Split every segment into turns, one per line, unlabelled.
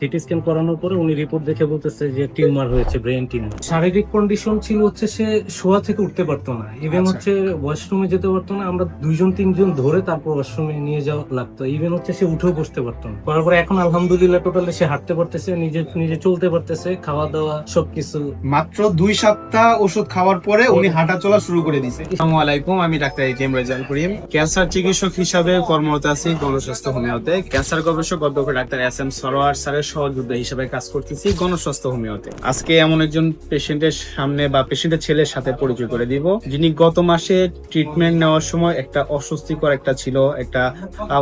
CT scan করানোর পরে উনি রিপোর্ট দেখে বলতেছে যে টিউমার হয়েছে, ব্রেন টিউমার। শারীরিক কন্ডিশন ছিল হচ্ছে সে শোয়া থেকে উঠতে পারতো না, ইভেন হচ্ছে ওয়াশরুমে যেতে পারতো না। আমরা 2-3 জন ধরে তারপর ওয়াশরুমে নিয়ে যাওয়া লাগতো। ইভেন হচ্ছে সে উঠেও বসতে পারতো না। করার পরে এখন আলহামদুলিল্লাহ টোটালি সে হাঁটতে পারতেছে, নিজে নিজে চলতে পারতেছে, খাওয়া দাওয়া সবকিছু।
মাত্র 2 সপ্তাহ ওষুধ খাওয়ার পরে উনি হাঁটা চলা শুরু করে দিয়েছে। আসসালামু আলাইকুম, আমি doctor ATM Rezaul Karim, cancer চিকিৎসক হিসাবে কর্মরত আছি গণস্বাস্থ্য হোমিওতে। ক্যান্সার গবেষক অধ্যক্ষ ডাক্তার এস.এম. সরোয়ার স্যারের সহযোদ্ধা হিসেবে কাজ করতেছি গণস্বাস্থ্য হোমিওতে। আজকে এমন একজন পেশেন্টের সামনে বা পেশেন্টের ছেলের সাথে পরিচয় করে দিব, যিনি গত মাসে ট্রিটমেন্ট নেওয়ার সময় একটা অস্বস্তিকর ছিল,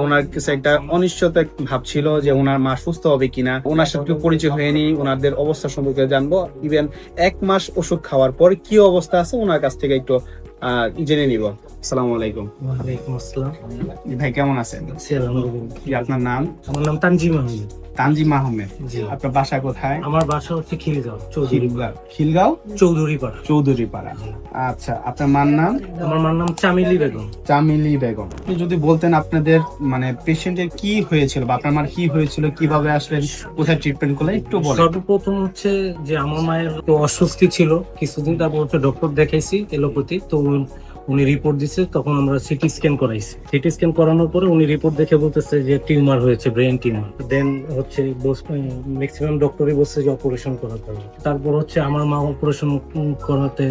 ওনার কাছে একটা অনিশ্চয়তা ভাব ছিল যে ওনার মা সুস্থ হবে কিনা। ওনার সাথে পরিচয় হয়নি, ওনাদের অবস্থা সম্পর্কে জানবো। ইভেন 1 মাস ওষুধ খাওয়ার পর কি অবস্থা আছে ওনার কাছ থেকে একটু জেনে নিব। আসসালামু আলাইকুম।
ওয়ালাইকুম আসসালাম।
ভাই কেমন আছেন?
জি, আলহামদুলিল্লাহ।
কি আপনার নাম?
আমার নাম তানজিম আহমেদ।
তানজিম আহমেদ।
জি।
আপনার বাসা কোথায়?
আমার বাসা হচ্ছে খিলগাঁও, চৌধুরীপাড়া।
খিলগাঁও
চৌধুরীপাড়া।
চৌধুরীপাড়া। আচ্ছা, আপনার মার নাম?
আমার মার নাম চামিলি বেগম।
চামিলি বেগম। আপনি যদি বলতেন আপনাদের পেশেন্টের কি হয়েছিল বা আপনার মার কি হয়েছিল, কিভাবে আসলেন, কোথায় ট্রিটমেন্ট করলেন একটু বলেন।
সর্বপ্রথম হচ্ছে যে আমার মায়ের তো অস্বস্তি ছিল কিছুদিন, তারপর হচ্ছে ডক্টর দেখাইছি এলোপ্যাথি। তো উনি রিপোর্ট দিছে, তখন আমরা সিটি স্ক্যান করাইছি। সিটি স্ক্যান করানোর পরে উনি রিপোর্ট দেখে বলতেছে যে টিউমার হয়েছে, ব্রেন টিউমার। দেন হচ্ছে ম্যাক্সিমাম ডক্টরই বলছে যে অপারেশন করাতে হবে। তারপর হচ্ছে আমার মা অপারেশন করাতে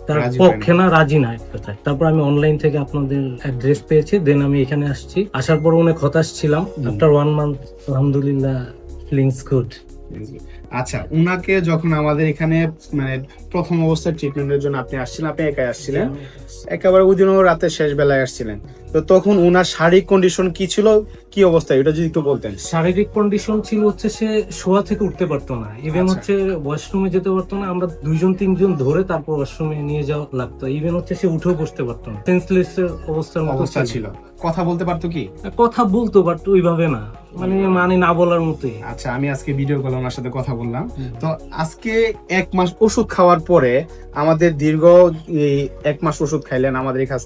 তার পক্ষে না, রাজি না এক কথায়। তারপর আমি অনলাইন থেকে আপনাদের অ্যাড্রেস পেয়েছি, দেন আমি এখানে আসছি। আসার পর অনেক হতাশ ছিলাম। আফটার 1 মান্থ আলহামদুলিল্লাহ ফিলিংস গুড।
আচ্ছা, উনাকে যখন আমাদের এখানে প্রথম অবস্থায় ট্রিটমেন্টের জন্য আপনি আসছিলেন, আপনি একাই আসছিলেন, একেবারে ওই দিনও রাতের শেষ বেলায় আসছিলেন। তো তখন উনার শারীরিক কন্ডিশন কি ছিল, কি অবস্থা, এটা যদি একটু বলতেন।
শারীরিক কন্ডিশন ছিল হচ্ছে সে শোয়া থেকে উঠতে পারতো না, ইভেন হচ্ছে ওয়াশরুমে যেতে পারতো না। আমরা 2-3 জন ধরে তারপর ওয়াশরুমে নিয়ে যাওয়া লাগতো। ইভেন হচ্ছে সে উঠেও বসতে পারতো না, সেন্সলেস অবস্থার মতো
ছিল। কথা বলতে পারতো কি?
কথা বলতো, বাট ওইভাবে না, মানে না বলার মতোই।
আচ্ছা, আমি আজকে ভিডিও কলে ওনার সাথে কথা বললাম। তো আজকে 1 মাস ওষুধ খাওয়ার পরে আমাদের দীর্ঘ 1 মাস ওষুধ খাইলেন আমাদের এখান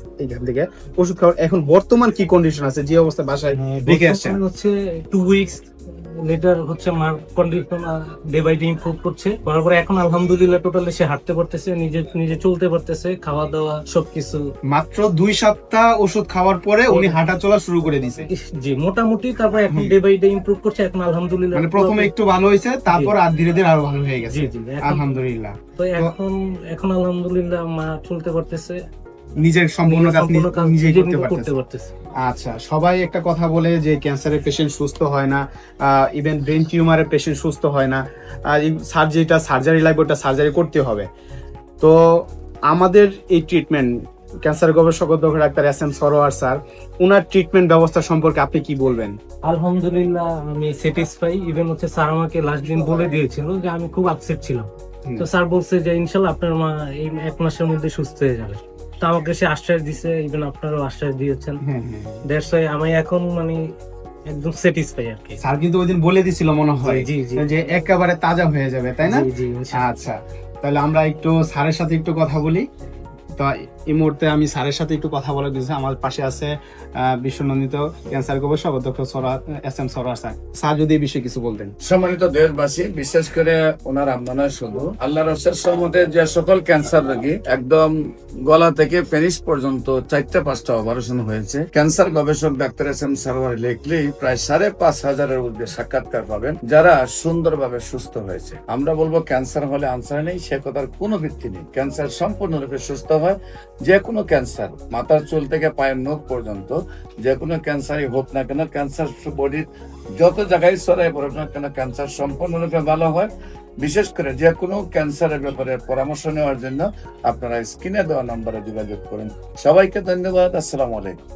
থেকে ওষুধ খাওয়ার এখন বর্তমান কি কন্ডিশন আছে, যে অবস্থা বাসায় রেখে আসছেন?
হচ্ছে 2 উইকস লেটার হচ্ছে মার condition day by day improve করছে। করার পরে এখন আলহামদুলিল্লাহ টোটালি সে হাঁটতে পারতেছে, নিজে নিজে চলতে পারতেছে, খাওয়া দাওয়া সবকিছু।
মাত্র 2 সপ্তাহ ওষুধ খাওয়ার পরে উনি হাঁটা চলা শুরু করে দিয়েছে।
জি, মোটামুটি। তারপর এখন ডে বাই ডে ইমপ্রুভ করছে। এখন আলহামদুলিল্লাহ
প্রথমে একটু ভালো হয়েছে, তারপর আর ধীরে ধীরে আরো ভালো হয়ে গেছে।
জি জি,
আলহামদুলিল্লাহ।
তো এখন আলহামদুলিল্লাহ মা চলতে পারতেছে,
নিজের সম্পূর্ণ কাজ নিজেই করতে
পারতেছে।
আচ্ছা, সবাই একটা কথা বলে যে ক্যান্সারের পেশেন্ট সুস্থ হয় না, ইভেন ব্রেন টিউমারের পেশেন্ট সুস্থ হয় না, সার্জারি লাগবে, ওটা সার্জারি করতে হবে। তো আমাদের এই ট্রিটমেন্ট, ক্যান্সার গবেষক অধ্যক্ষ ডাক্তার এস.এম. সরোয়ার স্যার, ওনার ট্রিটমেন্ট ব্যবস্থা সম্পর্কে আপনি কি বলবেন?
আলহামদুলিল্লাহ আমি স্যাটিসফাই। ইভেন হচ্ছে স্যার আমাকে লাস্ট দিন বলে দিয়েছিল যে আমি খুব আপসেট ছিলাম। তো স্যার বলছে যে ইনশাল্লাহ আপনার মা এই 1 মাসের মধ্যে সুস্থ হয়ে যাবে। তো আমাকে সে আশ্বাস দিছে, ইভেন আপনারও আশ্বাস দিয়েছেন। দ্যাটস ওয়াই আমি এখন একদম স্যাটিসফাই আর কি।
স্যার কিন্তু ওইদিন বলে দিছিল মনে হয় যে একেবারে তাজা হয়ে যাবে, তাই না?
জি জি।
আচ্ছা, তাহলে আমরা একটু স্যারের সাথে একটু কথা বলি। তো এই মুহূর্তে আমি স্যারের সাথে একটু কথা বলে দিয়েছি। আমার পাশে আছে বিশ্বনন্দিত ক্যান্সার গবেষক অধ্যক্ষ এস.এম. সরোয়ার স্যার। স্যার যদি এই বিষয়ে কিছু বলতেন।
সম্মানিত দেশবাসী, বিশেষ করে ওনার আমরা শুধু আল্লাহর রহমতে যে সকল ক্যান্সার রোগী একদম গলা থেকে পেনিস পর্যন্ত 4-5টা অপারেশন হয়েছে, ক্যান্সার গবেষক ডাক্তার এস.এম. সরোয়ার লিখলেই প্রায় 5,500-এর ঊর্ধ্বে সাক্ষাৎকার পাবেন যারা সুন্দরভাবে সুস্থ হয়েছে। আমরা বলবো ক্যান্সার হলে আনসার নেই, সে কথার কোনো ভিত্তি নেই। ক্যান্সার সম্পূর্ণরূপে সুস্থ হয়। যে কোনো ক্যান্সার, মাথার চুল থেকে পায়ের নখ পর্যন্ত যে কোনো ক্যান্সারই হোক না কেন, ক্যান্সার বডির যত জায়গায় ছড়ায় পড়ুক না কেন, ক্যান্সার সম্পূর্ণরূপে ভালো হয়। বিশেষ করে যে কোনো ক্যান্সারের ব্যাপারে পরামর্শ নেওয়ার জন্য আপনারা স্ক্রিনে দেওয়া নম্বরে যোগাযোগ করুন। সবাইকে ধন্যবাদ। আসসালামু আলাইকুম।